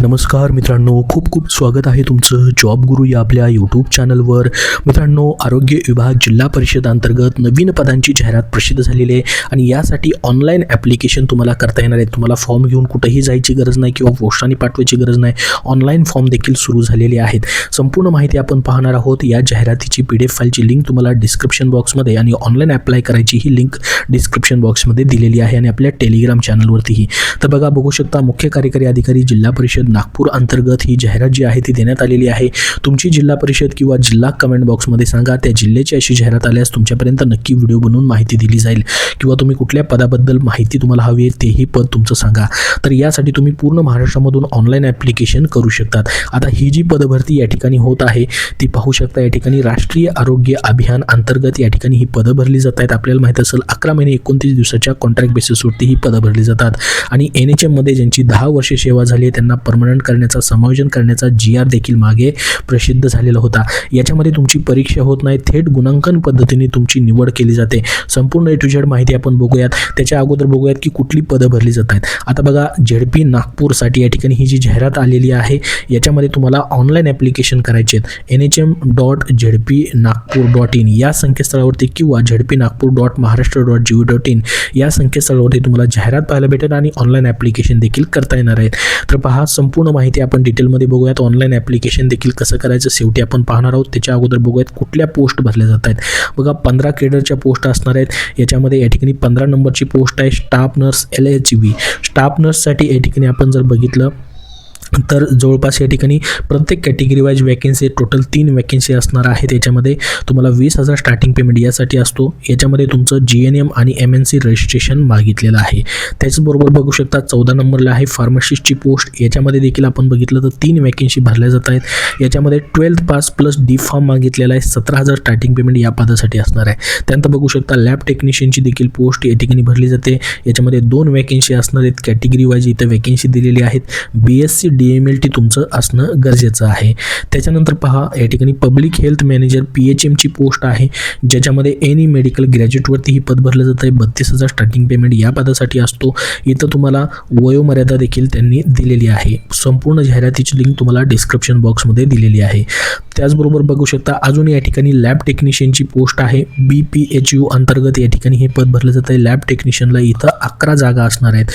नमस्कार मित्रांनो, खूप खूप स्वागत आहे तुमचं जॉब गुरु या आपल्या यूट्यूब चॅनलवर. मित्रांनो, आरोग्य विभाग जिल्हा परिषद अंतर्गत नवीन पदांची जाहिरात प्रसिद्ध झालेली आहे आणि यासाठी ऑनलाईन ॲप्लिकेशन तुम्हाला करता येणार आहे. तुम्हाला फॉर्म घेऊन कुठेही जायची गरज नाही किंवा पोस्टाने पाठवायची गरज नाही. ऑनलाईन फॉर्म देखील सुरू झालेले आहेत. संपूर्ण माहिती आपण पाहणार आहोत. या जाहिरातीची PDF फाईलची लिंक तुम्हाला डिस्क्रिप्शन बॉक्समध्ये आणि ऑनलाईन अप्लाय करायची ही लिंक डिस्क्रिप्शन बॉक्समध्ये दिलेली आहे आणि आपल्या टेलिग्राम चॅनलवरतीही. तर बघू शकता, मुख्य कार्यकारी अधिकारी जिल्हा परिषद नागपूर अंतर्गत ही जाहिरात जी आहे ती देण्यात आलेली आहे. तुमची जिल्हा परिषद किंवा जिल्हा कमेंट बॉक्समध्ये सांगा. त्या जिल्ह्याची अशी जाहिरात आल्यास तुमच्यापर्यंत नक्की व्हिडिओ बनवून माहिती दिली जाईल किंवा तुम्ही कुठल्या पदाबद्दल माहिती तुम्हाला हवी आहे तेही पद तुमचं सांगा. तर यासाठी तुम्ही पूर्ण महाराष्ट्रामधून ऑनलाईन ॲप्लिकेशन करू शकतात. आता ही जी पदभरती या ठिकाणी होत आहे ती पाहू शकता. या ठिकाणी राष्ट्रीय आरोग्य अभियान अंतर्गत या ठिकाणी ही पदं भरली जात आहेत. आपल्याला माहीत असेल 11 महिने 29 दिवसाच्या कॉन्ट्रॅक्ट बेसिसवरती ही पदं भरली जातात आणि NHM मध्ये ज्यांची 10 वर्षे सेवा झाली आहे त्यांना परमनंट करण्याचा, समायोजन करण्याचा GR देखील मागे प्रसिद्ध झालेला होता. याच्यामध्ये तुमची परीक्षा होत नाही, थेट गुणांकन पद्धतीने तुमची निवड केली जाते. संपूर्ण A to Z माहिती आपण बघूयात. त्याच्या अगोदर बघूयात की कुठली पदं भरली जात आहेत. आता बघा, ZP नागपूरसाठी या ठिकाणी ही जी जाहिरात आलेली आहे याच्यामध्ये तुम्हाला ऑनलाईन ॲप्लिकेशन करायचे आहेत. nhm.jpnagpur.in या संकेतस्थळावरती किंवा jpnagpur.maharashtra.gov.in या संकेतस्थळावरती तुम्हाला जाहिरात पाहायला भेटेल आणि ऑनलाईन ॲप्लिकेशन देखील करता येणार आहेत. तर पहा, संपूर्ण माहिती आपण डिटेलमध्ये बघूयात. ऑनलाईन ॲप्लिकेशन देखील कसं करायचं शेवटी आपण पाहणार आहोत. त्याच्या अगोदर बघूयात कुठल्या पोस्ट भरल्या जात आहेत. बघा, 15 केडरच्या पोस्ट असणार आहेत. याच्यामध्ये या ठिकाणी 15 नंबरची पोस्ट आहे स्टाफ नर्स LHV. स्टाफ नर्ससाठी या ठिकाणी आपण जर बघितलं तर जवळपास या ठिकाणी प्रत्येक category wise vacancy total 3 vacancy असणार आहेत. याच्यामध्ये तुम्हाला 20,000 स्टार्टिंग पेमेंट यासाठी असतो. याच्यामध्ये तुमचं GNM आणि MNC रजिस्ट्रेशन मागितलेलं आहे. त्याचबरोबर बघू शकता 14 नंबरला आहे फार्मासिस्टची पोस्ट. याच्यामध्ये देखील आपण बघितलं तर 3 वॅकेन्सी भरल्या जात आहेत. याच्यामध्ये 12th पास प्लस D.Pharm मागितलेला आहे. 17,000 स्टार्टिंग पेमेंट या पदासाठी असणार आहे. त्यानंतर बघू शकता लॅब टेक्निशियनची देखील पोस्ट या ठिकाणी भरली जाते. याच्यामध्ये 2 वॅकेन्सी असणार आहेत. कॅटेगरी वाईज इथं वॅकेन्सी दिलेली आहेत. BSc DMLT तुमचं असणं गरजेचं आहे. त्याच्यानंतर पहा, या ठिकाणी पब्लिक हेल्थ मॅनेजर PHM ची पोस्ट आहे ज्याच्यामध्ये एनी मेडिकल ग्रॅज्युएटवरती ही पद भरलं जातं आहे. 32,000 स्टार्टिंग पेमेंट या पदासाठी असतो. इथं तुम्हाला वयोमर्यादा देखील त्यांनी दिलेली आहे. संपूर्ण जाहिरातीची लिंक तुम्हाला डिस्क्रिप्शन बॉक्समध्ये दिलेली आहे. त्याचबरोबर बघू शकता अजून या ठिकाणी लॅब टेक्निशियनची पोस्ट आहे. BPHU अंतर्गत या ठिकाणी हे पद भरलं जातं आहे. लॅब टेक्निशियनला इथं 11 जागा असणार आहेत.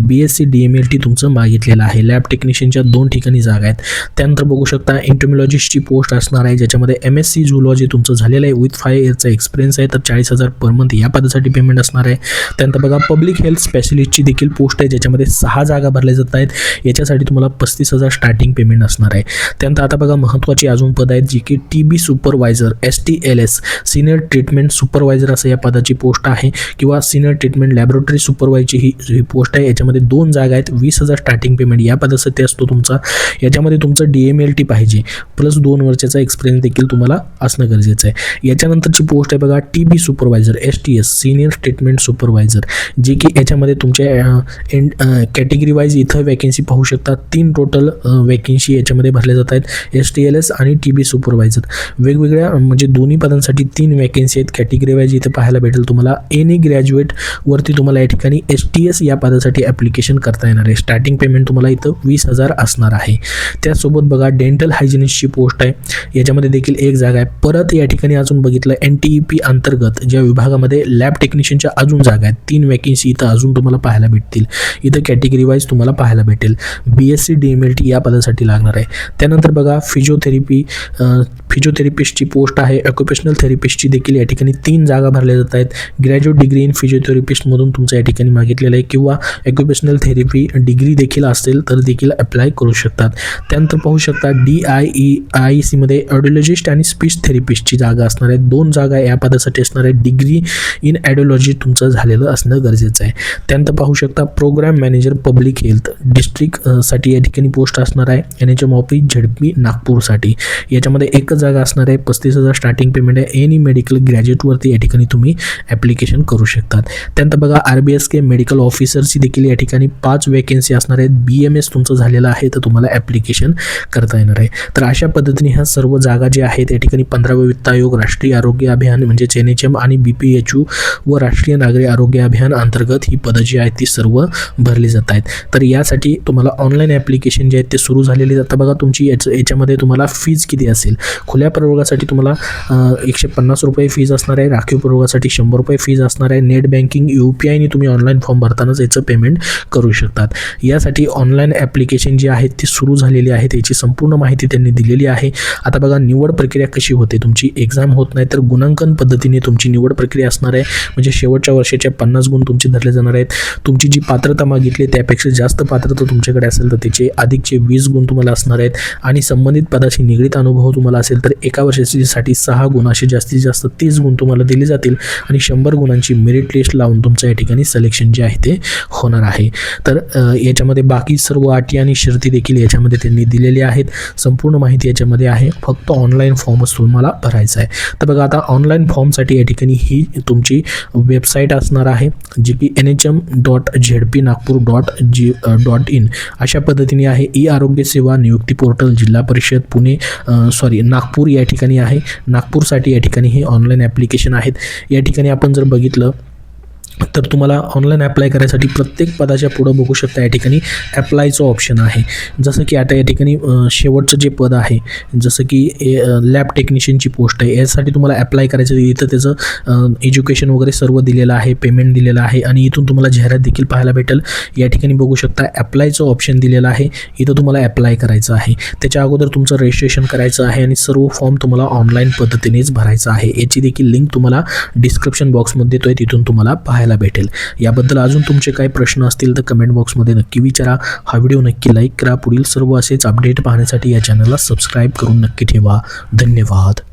BSc DMLT तुमचं मागितलेलं आहे. लॅब टेक्निशियनच्या 2 ठिकाणी जागा आहेत. त्यानंतर बघू शकता एंटोमॉलॉजिस्टची पोस्ट असणार आहे ज्याच्यामध्ये MSc झूलॉजी तुमचं झालेलं आहे विथ 5 इयरचा एक्सपिरियन्स आहे. तर 40,000 पर मंथ या पदासाठी पेमेंट असणार आहे. त्यानंतर बघा, पब्लिक हेल्थ स्पेशलिस्टची देखील पोस्ट आहे ज्याच्यामध्ये 6 जागा भरल्या जात आहेत. याच्यासाठी तुम्हाला 35,000 स्टार्टिंग पेमेंट असणार आहे. त्यानंतर आता बघा, महत्त्वाची अजून पद आहेत जी की TB supervisor STLS senior treatment supervisor असं या पदाची पोस्ट आहे किंवा सिनियर ट्रीटमेंट लॅबोरेटरी सुपरवायझरची ही पोस्ट आहे. याच्यामध्ये 2 जागा आहेत. 20,000 स्टार्टिंग पेमेंट या पदासाठी असतो तुमचा. याच्यामध्ये तुमचं DMLT पाहिजे प्लस 2 वर्षाचा एक्सपिरियन्स देखील तुम्हाला असणं गरजेचं आहे. याच्यानंतरची पोस्ट आहे बघा TB supervisor STS senior treatment supervisor जी की याच्यामध्ये तुमच्या कॅटेगरी वाईज इथं वॅकेन्सी पाहू शकता. 3 टोटल वॅकेन्सी याच्यामध्ये भरल्या जात आहेत. STLS आणि TB सुपरवायझर वेगवेगळ्या म्हणजे दोन्ही पदांसाठी 3 वॅकेन्सी आहेत. कॅटेगरी वाईज इथं पाहायला भेटेल तुम्हाला. एनी ग्रॅज्युएट वरती तुम्हाला या ठिकाणी STS या पदासाठी ॲप्लिकेशन करता येणार आहे. स्टार्टिंग पेमेंट तुम्हाला इथं 20,000 असणार आहे. त्यासोबत बघा, डेंटल हायजिनिस्टची पोस्ट आहे. याच्यामध्ये देखील 1 जागा आहे. परत या ठिकाणी अजून बघितलं NTEP अंतर्गत ज्या विभागामध्ये लॅब टेक्निशियनच्या अजून जागा आहेत 3 वॅकेन्सी इथं अजून तुम्हाला पाहायला भेटतील. इथं कॅटेगरी वाईज तुम्हाला पाहायला भेटेल. BSc DMLT या पदासाठी लागणार आहे. त्यानंतर बघा, फिजिओथेरपिस्टची पोस्ट आहे. ऑक्युपेशनल थेरपिस्टची देखील या ठिकाणी 3 जागा भरल्या जात आहेत. ग्रॅज्युएट डिग्री इन फिजिओथेरपिस्टमधून तुमचं या ठिकाणी मागितलेलं आहे किंवा ऑक्युपेशनल थेरपी डिग्री देखील असेल तर देखील अप्लाय करू शकतात. त्यानंतर पाहू शकता DIEC मध्ये ऑडिओलॉजिस्ट आणि स्पीच थेरपिस्टची जागा असणार आहे. 2 जागा या पदासाठी असणार आहे. डिग्री इन ऑडिओलॉजी तुमचं झालेलं असणं गरजेचं आहे. त्यानंतर पाहू शकता program manager public health district साठी या ठिकाणी पोस्ट असणार आहे. NHM ऑफिस ZP नागपूरसाठी. याच्यामध्ये 1 जागा असणार आहे. 35,000 स्टार्टिंग पेमेंट आहे. एनी मेडिकल ग्रॅज्युएटवरती या ठिकाणी तुम्ही ॲप्लिकेशन करू शकतात. त्यानंतर बघा RBSK मेडिकल ऑफिसरची देखील या ठिकाणी 5 वेकेन्सी असणार आहेत. BMS तुमचं झालेलं आहे तर तुम्हाला ॲप्लिकेशन करता येणार आहे. तर अशा पद्धतीने ह्या सर्व जागा ज्या आहेत या ठिकाणी 15वे वित्त आयोग, राष्ट्रीय आरोग्य अभियान म्हणजे NHM आणि BPHU व राष्ट्रीय नागरी आरोग्य अभियान अंतर्गत ही पदं जी आहेत ती सर्व भरली जात आहेत. तर यासाठी तुम्हाला ऑनलाईन ॲप्लिकेशन जे आहेत ते सुरू झालेले जातं. बघा तुमची याच्यामध्ये तुम्हाला फीज किती असेल. खुल्या प्रवर्गासाठी तुम्हाला 150 रुपये फीज असणार आहे. राखीव प्रवर्गासाठी 100 रुपये फीज असणार आहे. नेट बँकिंग UPIने तुम्ही ऑनलाईन फॉर्म भरतानाच याचं पेमेंट करू शकतात. यासाठी ऑनलाईन ॲप्लिकेशन जे आहेत ते सुरू झालेली आहेत. याची संपूर्ण माहिती त्यांनी दिलेली आहे. आता बघा निवड प्रक्रिया कशी होते. तुमची एक्झाम होत नाही तर गुणांकन पद्धतीने तुमची निवड प्रक्रिया असणार आहे. म्हणजे शेवटच्या वर्षाचे 50 गुण तुमचे धरले जाणार आहेत. तुमची जी पात्रता मागितली त्यापेक्षा जास्त पात्रता तुमच्याकडे असेल तर त्याचे अधिकचे 20 गुण तुम्हाला असणार आहेत. आणि संबंधित पदाशी निगडीत अनुभव तुम्हाला असेल तर एका वर्षासाठी 6 गुण असे जास्तीत जास्त 30 गुण तुम्हाला दिले जातील आणि 100 गुणांची मेरिट लिस्ट लावून तुमचं या ठिकाणी सिलेक्शन जे आहे ते होणार आहे. तर याच्यामध्ये बाकी सर्व अटी आणि शर्ती देखील याच्यामध्ये त्यांनी दिलेल्या आहेत. संपूर्ण माहिती याच्यामध्ये आहे. फक्त ऑनलाईन फॉर्मच तुम्हाला भरायचा आहे. तर बघा आता ऑनलाईन फॉर्मसाठी या ठिकाणी ही तुमची वेबसाईट असणार आहे जी की NHM.ZP.Nagpur.in अशा पद्धतीने आहे. आरोग्य सेवा नियुक्ती पोर्टल जिल्हा परिषद नागपूर या ठिकाणी आहे. नागपूरसाठी या ठिकाणी हे ऑनलाईन ॲप्लिकेशन आहेत. या ठिकाणी आपण जर बघितलं तर तुम्हाला ऑनलाईन अप्लाय करायसाठी प्रत्येक पदाच्या पुढं बघू शकता या ठिकाणी ॲप्लायचं ऑप्शन आहे. जसं की आता या ठिकाणी शेवटचं जे पद आहे जसं की लॅब टेक्निशियनची पोस्ट आहे. यासाठी तुम्हाला अप्लाय करायचं. इथं त्याचं एज्युकेशन वगैरे सर्व दिलेलं आहे, पेमेंट दिलेलं आहे आणि इथून तुम्हाला जाहिरात देखील पाहायला भेटेल. या ठिकाणी बघू शकता ॲप्लायचं ऑप्शन दिलेलं आहे. इथं तुम्हाला अप्लाय करायचं आहे. त्याच्या अगोदर तुमचं रजिस्ट्रेशन करायचं आहे आणि सर्व फॉर्म तुम्हाला ऑनलाईन पद्धतीनेच भरायचा आहे. याची देखील लिंक तुम्हाला डिस्क्रिप्शन बॉक्समध्ये देतोय, तिथून तुम्हाला पाहायला भेटेल. याबद्दल अजून तुमचे काही प्रश्न असतील तर कमेंट बॉक्समध्ये नक्की विचारा. हा व्हिडिओ नक्की लाईक करा. पुढील सर्व असेच अपडेट पाहण्यासाठी या चॅनलला सबस्क्राईब करून नक्की ठेवा. धन्यवाद.